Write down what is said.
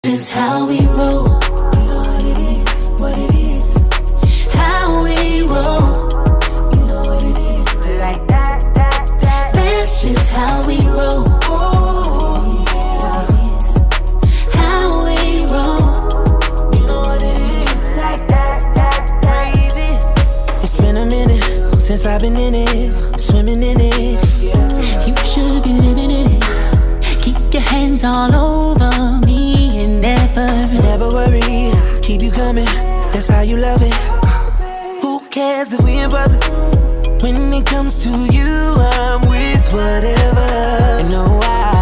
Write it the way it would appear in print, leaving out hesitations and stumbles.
just how we roll. You know what it is, what it is. How we roll. You know what it is. Like that. That's just how we roll. Oh, yeah. How we roll. You know what it is. Like that. Crazy. It's been a minute since I've been in it, swimming in it. You should be living in it. Keep your hands all over me and never worry, keep you coming. That's how you love it. Who cares if we in public? When it comes to you, I'm with whatever. And no, I